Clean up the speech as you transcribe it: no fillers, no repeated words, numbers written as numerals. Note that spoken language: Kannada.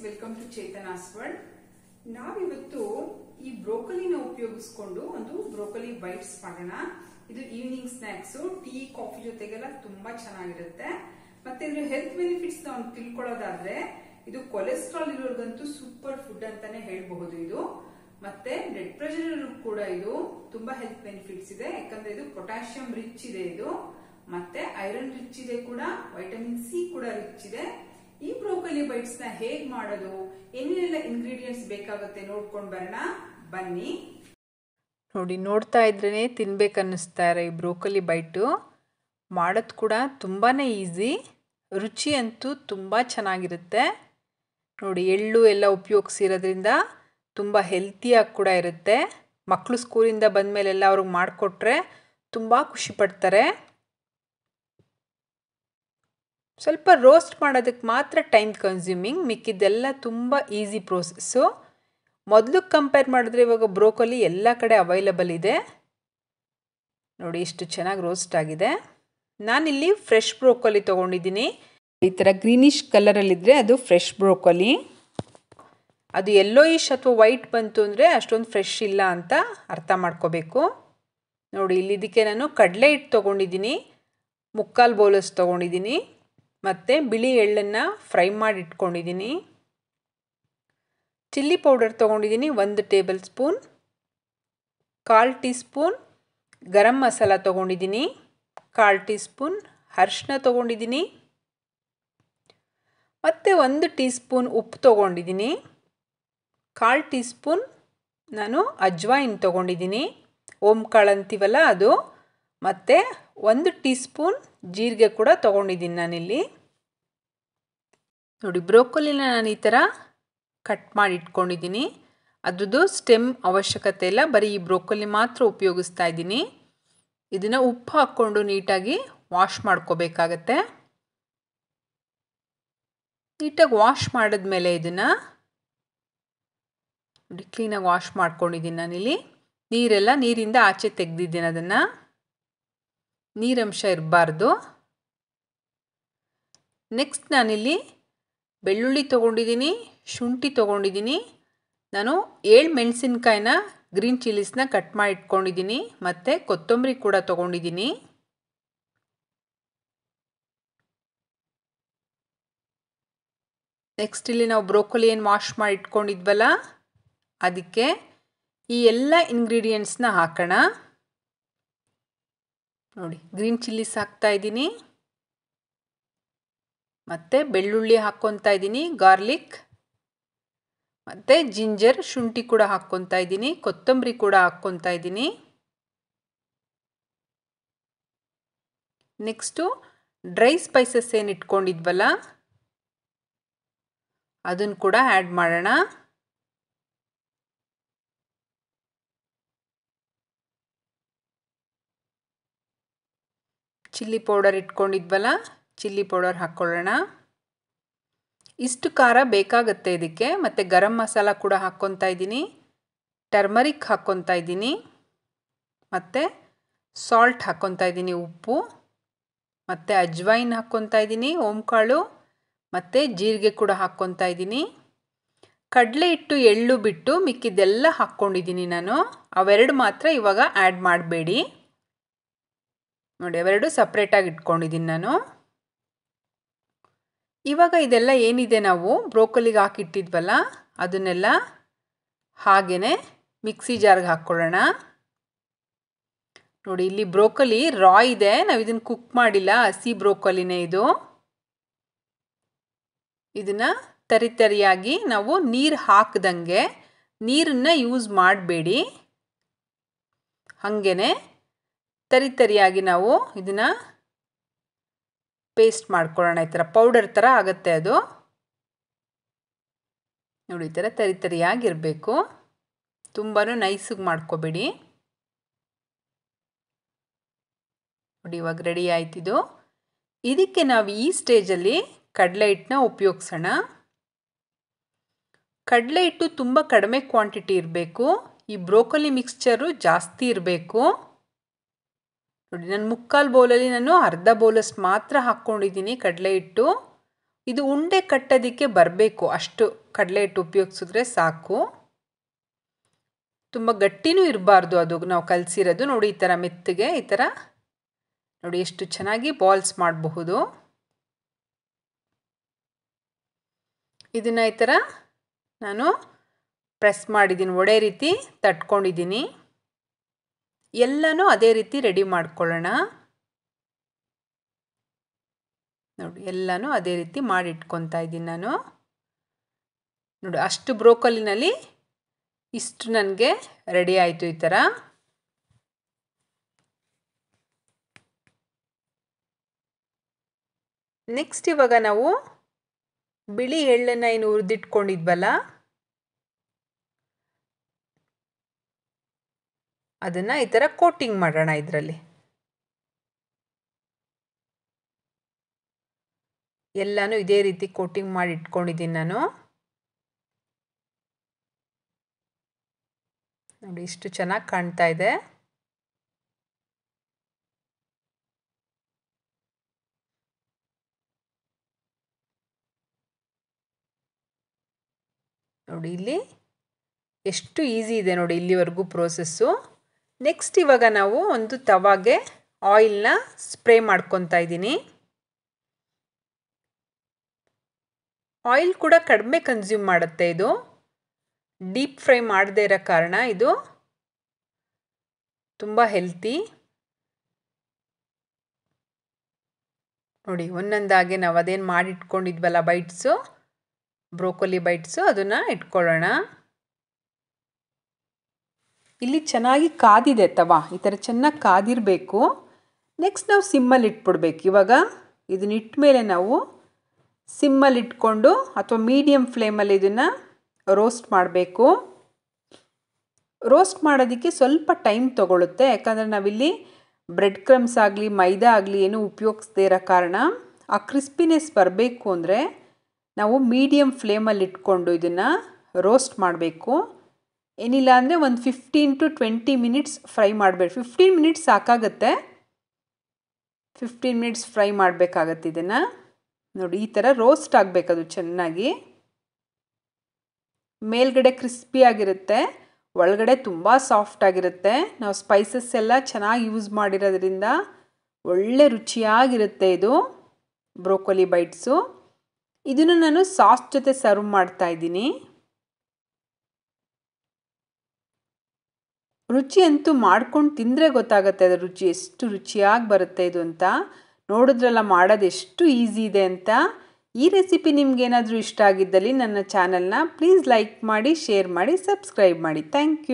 Welcome to Chetana's world. ನಾವಿವತ್ತು ಈ ಬ್ರೋಕೊಲಿನ ಉಪಯೋಗಿಸ್ಕೊಂಡು ಒಂದು ಬ್ರೋಕೊಲಿ ಬೈಟ್ಸ್ ಮಾಡೋಣ. ಇದು ಈವ್ನಿಂಗ್ ಸ್ನಾಕ್ಸ್, ಟೀ ಕಾಫಿ ಜೊತೆಗೆಲ್ಲ ತುಂಬಾ ಚೆನ್ನಾಗಿರುತ್ತೆ. ಮತ್ತೆ ಇದ್ರ ಹೆಲ್ತ್ ಬೆನಿಫಿಟ್ಸ್ ನಾವು ತಿಳ್ಕೊಳ್ಳೋದಾದ್ರೆ ಇದು ಕೊಲೆಸ್ಟ್ರಾಲ್ ಇರೋರ್ಗಂತೂ ಸೂಪರ್ ಫುಡ್ ಅಂತಾನೆ ಹೇಳ್ಬಹುದು. ಇದು ಮತ್ತೆ ಬ್ಲಡ್ ಪ್ರೆಷರ್ ಕೂಡ ಇದು ತುಂಬಾ ಹೆಲ್ತ್ ಬೆನಿಫಿಟ್ಸ್ ಇದೆ. ಯಾಕಂದ್ರೆ ಇದು ಪೊಟ್ಯಾಷಿಯಂ ರಿಚ್ ಇದೆ, ಇದು ಮತ್ತೆ ಐರನ್ ರಿಚ್ ಇದೆ, ಕೂಡ ವೈಟಮಿನ್ ಸಿ ಕೂಡ ರಿಚ್ ಇದೆ. ಈ ಬ್ರೋಕೊಲಿ ಬೈಟ್ಸ್ ನ ಹೇಗ್ ಮಾಡೋದು, ಏನೇನೆಲ್ಲ ಇಂಗ್ರೀಡಿಯೆಂಟ್ಸ್ ಬೇಕಾಗುತ್ತೆ ನೋಡ್ಕೊಂಡ್ ಬರೋಣ ಬನ್ನಿ. ನೋಡಿ, ನೋಡ್ತಾ ಇದ್ರೇ ತಿನ್ಬೇಕನ್ನಿಸ್ತಾ ಇರೋ ಈ ಬ್ರೋಕೊಲಿ ಬೈಟು. ಮಾಡೋದು ಕೂಡ ತುಂಬಾ ಈಸಿ, ರುಚಿ ಅಂತೂ ತುಂಬ ಚೆನ್ನಾಗಿರುತ್ತೆ. ನೋಡಿ, ಎಳ್ಳು ಎಲ್ಲ ಉಪಯೋಗಿಸಿರೋದ್ರಿಂದ ತುಂಬ ಹೆಲ್ತಿಯಾಗಿ ಕೂಡ ಇರುತ್ತೆ. ಮಕ್ಕಳು ಸ್ಕೂಲಿಂದ ಬಂದಮೇಲೆಲ್ಲ ಅವ್ರಿಗೆ ಮಾಡಿಕೊಟ್ರೆ ತುಂಬ ಖುಷಿ ಪಡ್ತಾರೆ. ಸ್ವಲ್ಪ ರೋಸ್ಟ್ ಮಾಡೋದಕ್ಕೆ ಮಾತ್ರ ಟೈಮ್ ಕನ್ಸ್ಯೂಮಿಂಗ್, ಮಿಕ್ಕಿದ್ದೆಲ್ಲ ತುಂಬ ಈಸಿ ಪ್ರೋಸೆಸ್ಸು. ಮೊದಲು ಕಂಪೇರ್ ಮಾಡಿದ್ರೆ ಇವಾಗ ಬ್ರೋಕೊಲಿ ಎಲ್ಲ ಕಡೆ ಅವೈಲಬಲ್ ಇದೆ. ನೋಡಿ, ಇಷ್ಟು ಚೆನ್ನಾಗಿ ರೋಸ್ಟ್ ಆಗಿದೆ. ನಾನಿಲ್ಲಿ ಫ್ರೆಶ್ ಬ್ರೋಕೊಲಿ ತೊಗೊಂಡಿದ್ದೀನಿ. ಈ ಥರ ಗ್ರೀನಿಶ್ ಕಲರಲ್ಲಿದ್ದರೆ ಅದು ಫ್ರೆಶ್ ಬ್ರೋಕೊಲಿ. ಅದು ಯೆಲ್ಲೋಯಿಶ್ ಅಥವಾ ವೈಟ್ ಬಂತು ಅಂದರೆ ಅಷ್ಟೊಂದು ಫ್ರೆಶ್ ಇಲ್ಲ ಅಂತ ಅರ್ಥ ಮಾಡ್ಕೋಬೇಕು. ನೋಡಿ, ಇಲ್ಲಿ ಇದಕ್ಕೆ ನಾನು ಕಡಲೆ ಹಿಟ್ಟು ತೊಗೊಂಡಿದ್ದೀನಿ, 3/4 ಬೌಲಸ್ ತೊಗೊಂಡಿದ್ದೀನಿ. ಮತ್ತು ಬಿಳಿ ಎಳ್ಳನ್ನು ಫ್ರೈ ಮಾಡಿ ಇಟ್ಕೊಂಡಿದ್ದೀನಿ. ಚಿಲ್ಲಿ ಪೌಡರ್ ತೊಗೊಂಡಿದ್ದೀನಿ 1 table spoon. 1/4 tea spoon garam masala ತೊಗೊಂಡಿದ್ದೀನಿ. 1/4 ಟೀ ಸ್ಪೂನ್ ಅರಿಶಿನ ತೊಗೊಂಡಿದ್ದೀನಿ. ಮತ್ತು 1 ಟೀ ಸ್ಪೂನ್ ಉಪ್ಪು ತೊಗೊಂಡಿದ್ದೀನಿ. 1/4 ಟೀ ಸ್ಪೂನ್ ನಾನು ಅಜ್ವಾಯಿನ್ ತೊಗೊಂಡಿದ್ದೀನಿ, ಓಂಕಾಳು ಅಂತೀವಲ್ಲ ಅದು. ಮತ್ತು 1 ಟೀ ಸ್ಪೂನ್ ಜೀರಿಗೆ ಕೂಡ ತೊಗೊಂಡಿದ್ದೀನಿ ನಾನಿಲ್ಲಿ. ನೋಡಿ, ಬ್ರೋಕೊಲಿನ ನಾನು ಈ ಥರ ಕಟ್ ಮಾಡಿ ಇಟ್ಕೊಂಡಿದ್ದೀನಿ. ಅದ್ರದ್ದು ಸ್ಟೆಮ್ ಅವಶ್ಯಕತೆ ಇಲ್ಲ, ಬರೀ ಈ ಬ್ರೋಕೊಲಿ ಮಾತ್ರ ಉಪಯೋಗಿಸ್ತಾ ಇದ್ದೀನಿ. ಇದನ್ನು ಉಪ್ಪು ಹಾಕ್ಕೊಂಡು ನೀಟಾಗಿ ವಾಶ್ ಮಾಡ್ಕೋಬೇಕಾಗತ್ತೆ. ನೀಟಾಗಿ ವಾಶ್ ಮಾಡಿದ್ಮೇಲೆ ಇದನ್ನು ನೋಡಿ ಕ್ಲೀನಾಗಿ ವಾಶ್ ಮಾಡ್ಕೊಂಡಿದ್ದೀನಿ ನಾನಿಲ್ಲಿ. ನೀರಿಂದ ಆಚೆ ತೆಗೆದಿದ್ದೀನಿ, ಅದನ್ನು ನೀರಂಶ ಇರಬಾರ್ದು. ನೆಕ್ಸ್ಟ್ ನಾನಿಲ್ಲಿ ಬೆಳ್ಳುಳ್ಳಿ ತೊಗೊಂಡಿದ್ದೀನಿ, ಶುಂಠಿ ತೊಗೊಂಡಿದ್ದೀನಿ. ನಾನು 7 ಮೆಣಸಿನ್ಕಾಯಿನ ಗ್ರೀನ್ ಚಿಲ್ಲೀಸ್ನ ಕಟ್ ಮಾಡಿ ಇಟ್ಕೊಂಡಿದ್ದೀನಿ. ಮತ್ತು ಕೊತ್ತಂಬರಿ ಕೂಡ ತೊಗೊಂಡಿದ್ದೀನಿ. ನೆಕ್ಸ್ಟ್ ಇಲ್ಲಿ ನಾವು ಬ್ರೋಕೊಲಿ ಏನು ವಾಶ್ ಮಾಡಿ ಇಟ್ಕೊಂಡಿದ್ವಲ್ಲ ಅದಕ್ಕೆ ಈ ಎಲ್ಲ ಇಂಗ್ರೀಡಿಯೆಂಟ್ಸ್ನ ಹಾಕೋಣ. ನೋಡಿ, ಗ್ರೀನ್ ಚಿಲ್ಲೀಸ್ ಹಾಕ್ತಾ ಇದ್ದೀನಿ, ಮತ್ತು ಬೆಳ್ಳುಳ್ಳಿ ಹಾಕ್ಕೊತಾ ಇದ್ದೀನಿ, ಗಾರ್ಲಿಕ್, ಮತ್ತು ಜಿಂಜರ್ ಶುಂಠಿ ಕೂಡ ಹಾಕ್ಕೊತಾ ಇದ್ದೀನಿ, ಕೊತ್ತಂಬರಿ ಕೂಡ ಹಾಕ್ಕೊತಾ ಇದ್ದೀನಿ. ನೆಕ್ಸ್ಟು ಡ್ರೈ ಸ್ಪೈಸಸ್ ಏನು ಇಟ್ಕೊಂಡಿದ್ವಲ್ಲ ಅದನ್ನು ಕೂಡ ಆ್ಯಡ್ ಮಾಡೋಣ. ಚಿಲ್ಲಿ ಪೌಡರ್ ಇಟ್ಕೊಂಡಿದ್ವಲ್ಲ, ಚಿಲ್ಲಿ ಪೌಡರ್ ಹಾಕ್ಕೊಳ್ಳೋಣ. ಇಷ್ಟು ಖಾರ ಬೇಕಾಗುತ್ತೆ ಇದಕ್ಕೆ. ಮತ್ತು ಗರಂ ಮಸಾಲ ಕೂಡ ಹಾಕ್ಕೊತಾ ಇದ್ದೀನಿ, ಟರ್ಮರಿಕ್ ಹಾಕ್ಕೊತಾ ಇದ್ದೀನಿ, ಮತ್ತು ಸಾಲ್ಟ್ ಹಾಕ್ಕೊತಾ ಇದ್ದೀನಿ, ಉಪ್ಪು, ಮತ್ತು ಅಜ್ವಾಯಿನ್ ಹಾಕ್ಕೊತಾ ಇದ್ದೀನಿ, ಓಂಕಾಳು, ಮತ್ತು ಜೀರಿಗೆ ಕೂಡ ಹಾಕ್ಕೊತಾ ಇದ್ದೀನಿ. ಕಡಲೆ ಹಿಟ್ಟು ಎಳ್ಳು ಬಿಟ್ಟು ಮಿಕ್ಕಿದ್ದೆಲ್ಲ ಹಾಕ್ಕೊಂಡಿದ್ದೀನಿ ನಾನು. ಅವೆರಡು ಮಾತ್ರ ಇವಾಗ ಆ್ಯಡ್ ಮಾಡಬೇಡಿ. ನೋಡಿ, ಅವೆರಡು ಸಪ್ರೇಟಾಗಿ ಇಟ್ಕೊಂಡಿದ್ದೀನಿ ನಾನು. ಇವಾಗ ಇದೆಲ್ಲ ಏನಿದೆ ನಾವು ಬ್ರೋಕೊಲಿಗೆ ಹಾಕಿಟ್ಟಿದ್ವಲ್ಲ ಅದನ್ನೆಲ್ಲ ಹಾಗೇ ಮಿಕ್ಸಿ ಜಾರ್ಗೆ ಹಾಕ್ಕೊಳ್ಳೋಣ. ನೋಡಿ, ಇಲ್ಲಿ ಬ್ರೋಕೊಲಿ ರಾ ಇದೆ, ನಾವು ಇದನ್ನು ಕುಕ್ ಮಾಡಿಲ್ಲ, ಹಸಿ ಬ್ರೋಕೊಲಿನೇ ಇದು. ಇದನ್ನು ತರಿಯಾಗಿ ನಾವು ನೀರು ಹಾಕ್ದಂಗೆ, ನೀರನ್ನು ಯೂಸ್ ಮಾಡಬೇಡಿ, ಹಾಗೇ ತರಿಯಾಗಿ ನಾವು ಇದನ್ನು ಪೇಸ್ಟ್ ಮಾಡ್ಕೊಳ್ಳೋಣ. ಈ ಥರ ಪೌಡರ್ ಥರ ಆಗುತ್ತೆ ಅದು. ನೋಡಿ, ಈ ಥರ ತರಿಯಾಗಿರಬೇಕು, ತುಂಬಾ ನೈಸಿಗೆ ಮಾಡ್ಕೋಬೇಡಿ. ನೋಡಿ, ಇವಾಗ ರೆಡಿ ಆಯ್ತಿದು. ಇದಕ್ಕೆ ನಾವು ಈ ಸ್ಟೇಜಲ್ಲಿ ಕಡಲೆ ಹಿಟ್ಟನ್ನ ಉಪಯೋಗಿಸೋಣ. ಕಡಲೆ ಹಿಟ್ಟು ತುಂಬ ಕಡಿಮೆ ಕ್ವಾಂಟಿಟಿ ಇರಬೇಕು. ಈ ಬ್ರೋಕೊಲಿ ಮಿಕ್ಸ್ಚರು ಜಾಸ್ತಿ ಇರಬೇಕು. ನೋಡಿ, ನಾನು 3/4 ಬೌಲಲ್ಲಿ ನಾನು ಅರ್ಧ ಬೌಲಷ್ಟು ಮಾತ್ರ ಹಾಕ್ಕೊಂಡಿದ್ದೀನಿ ಕಡಲೆ ಹಿಟ್ಟು. ಇದು ಉಂಡೆ ಕಟ್ಟೋದಕ್ಕೆ ಬರಬೇಕು, ಅಷ್ಟು ಕಡಲೆ ಹಿಟ್ಟು ಉಪಯೋಗಿಸಿದ್ರೆ ಸಾಕು. ತುಂಬ ಗಟ್ಟಿನೂ ಇರಬಾರ್ದು ಅದು ನಾವು ಕಲಸಿರೋದು. ನೋಡಿ ಈ ಥರ ಮೆತ್ತಗೆ ಈ ಥರ ನೋಡಿ ಎಷ್ಟು ಚೆನ್ನಾಗಿ ಬಾಲ್ಸ್ ಮಾಡಬಹುದು. ಇದನ್ನು ಈ ಥರ ನಾನು ಪ್ರೆಸ್ ಮಾಡಿದ್ದೀನಿ, ಒಡೆ ರೀತಿ ತಟ್ಕೊಂಡಿದ್ದೀನಿ. ಎಲ್ಲನೂ ಅದೇ ರೀತಿ ರೆಡಿ ಮಾಡ್ಕೊಳ್ಳೋಣ. ನೋಡಿ ಎಲ್ಲನೂ ಅದೇ ರೀತಿ ಮಾಡಿ ಇಟ್ಕೊತಾ ಇದ್ದೀನಿ ನಾನು. ನೋಡಿ ಅಷ್ಟು ಬ್ರೋಕೊಲಿನಲ್ಲಿ ಇಷ್ಟು ನನಗೆ ರೆಡಿ ಆಯಿತು ಈ ಥರ. ನೆಕ್ಸ್ಟ್ ಇವಾಗ ನಾವು ಬಿಳಿ ಎಳ್ಳನ್ನು ಏನು ಹುರಿದಿಟ್ಕೊಂಡಿದ್ವಲ್ಲ ಅದನ್ನು ಈ ಥರ ಕೋಟಿಂಗ್ ಮಾಡೋಣ. ಇದರಲ್ಲಿ ಎಲ್ಲನೂ ಇದೇ ರೀತಿ ಕೋಟಿಂಗ್ ಮಾಡಿ ಇಟ್ಕೊಂಡಿದ್ದೀನಿ ನಾನು. ನೋಡಿ ಇಷ್ಟು ಚೆನ್ನಾಗಿ ಕಾಣ್ತಾ ಇದೆ. ನೋಡಿ ಇಲ್ಲಿ ಎಷ್ಟು ಈಸಿ ಇದೆ ನೋಡಿ ಇಲ್ಲಿವರೆಗೂ ಪ್ರೋಸೆಸ್ಸು. ನೆಕ್ಸ್ಟ್ ಇವಾಗ ನಾವು ಒಂದು ತವಾಗೆ ಆಯಿಲ್ನ ಸ್ಪ್ರೇ ಮಾಡ್ಕೊತಾ ಇದ್ದೀನಿ. ಆಯಿಲ್ ಕೂಡ ಕಡಿಮೆ ಕನ್ಸ್ಯೂಮ್ ಮಾಡುತ್ತೆ ಇದು. ಡೀಪ್ ಫ್ರೈ ಮಾಡದೇ ಇರೋ ಕಾರಣ ಇದು ತುಂಬ ಹೆಲ್ತಿ. ನೋಡಿ ಒಂದೊಂದಾಗೆ ನಾವು ಅದೇನು ಮಾಡಿಟ್ಕೊಂಡಿದ್ವಲ್ಲ ಬೈಟ್ಸು, ಬ್ರೋಕೊಲಿ ಬೈಟ್ಸು, ಅದನ್ನು ಇಟ್ಕೊಳ್ಳೋಣ. ಇಲ್ಲಿ ಚೆನ್ನಾಗಿ ಕಾದಿದೆ ತವಾ, ಈ ಥರ ಚೆನ್ನಾಗಿ ಕಾದಿರಬೇಕು. ನೆಕ್ಸ್ಟ್ ನಾವು ಸಿಮ್ಮಲ್ಲಿ ಇಟ್ಬಿಡ್ಬೇಕು. ಇವಾಗ ಇದನ್ನ ಇಟ್ಟ ಮೇಲೆ ನಾವು ಸಿಮ್ಮಲ್ಲಿ ಇಟ್ಕೊಂಡು ಅಥವಾ ಮೀಡಿಯಮ್ ಫ್ಲೇಮಲ್ಲಿ ಇದನ್ನು ರೋಸ್ಟ್ ಮಾಡಬೇಕು. ರೋಸ್ಟ್ ಮಾಡೋದಕ್ಕೆ ಸ್ವಲ್ಪ ಟೈಮ್ ತೊಗೊಳುತ್ತೆ, ಯಾಕಂದರೆ ನಾವಿಲ್ಲಿ ಬ್ರೆಡ್ ಕ್ರಮ್ಸ್ ಆಗಲಿ ಮೈದಾ ಆಗಲಿ ಏನೂ ಉಪಯೋಗಿಸದೇ ಇರೋ ಕಾರಣ ಆ ಕ್ರಿಸ್ಪಿನೆಸ್ ಬರಬೇಕು ಅಂದರೆ ನಾವು ಮೀಡಿಯಮ್ ಫ್ಲೇಮಲ್ಲಿ ಇಟ್ಕೊಂಡು ಇದನ್ನು ರೋಸ್ಟ್ ಮಾಡಬೇಕು. ಏನಿಲ್ಲ ಅಂದರೆ ಒಂದು 15 to 20 ಮಿನಿಟ್ಸ್ ಫ್ರೈ ಮಾಡಬೇಕು. 15 ಮಿನಿಟ್ಸ್ ಸಾಕಾಗುತ್ತೆ. 15 ಮಿನಿಟ್ಸ್ ಫ್ರೈ ಮಾಡಬೇಕಾಗತ್ತೆ ಇದನ್ನು. ನೋಡಿ ಈ ಥರ ರೋಸ್ಟ್ ಆಗಬೇಕದು ಚೆನ್ನಾಗಿ. ಮೇಲ್ಗಡೆ ಕ್ರಿಸ್ಪಿ ಆಗಿರುತ್ತೆ, ಒಳಗಡೆ ತುಂಬ ಸಾಫ್ಟ್ ಆಗಿರುತ್ತೆ. ನಾವು ಸ್ಪೈಸಸ್ ಎಲ್ಲ ಚೆನ್ನಾಗಿ ಯೂಸ್ ಮಾಡಿರೋದ್ರಿಂದ ಒಳ್ಳೆ ರುಚಿಯಾಗಿರುತ್ತೆ ಇದು ಬ್ರೋಕೊಲಿ ಬೈಟ್ಸು. ಇದನ್ನು ನಾನು ಸಾಸ್ ಜೊತೆ ಸರ್ವ್ ಮಾಡ್ತಾ ಇದ್ದೀನಿ. ರುಚಿ ಅಂತೂ ಮಾಡ್ಕೊಂಡು ತಿಂದರೆ ಗೊತ್ತಾಗುತ್ತೆ ಅದರ ರುಚಿ ಎಷ್ಟು ರುಚಿಯಾಗಿ ಬರುತ್ತೆ ಇದು ಅಂತ. ನೋಡಿದ್ರಲ್ಲ ಮಾಡೋದು ಎಷ್ಟು ಈಸಿ ಇದೆ ಅಂತ. ಈ ರೆಸಿಪಿ ನಿಮಗೇನಾದರೂ ಇಷ್ಟ ಆಗಿದ್ದಲ್ಲಿ ನನ್ನ ಚಾನಲ್ನ ಪ್ಲೀಸ್ ಲೈಕ್ ಮಾಡಿ, ಶೇರ್ ಮಾಡಿ, ಸಬ್ಸ್ಕ್ರೈಬ್ ಮಾಡಿ. Thank you.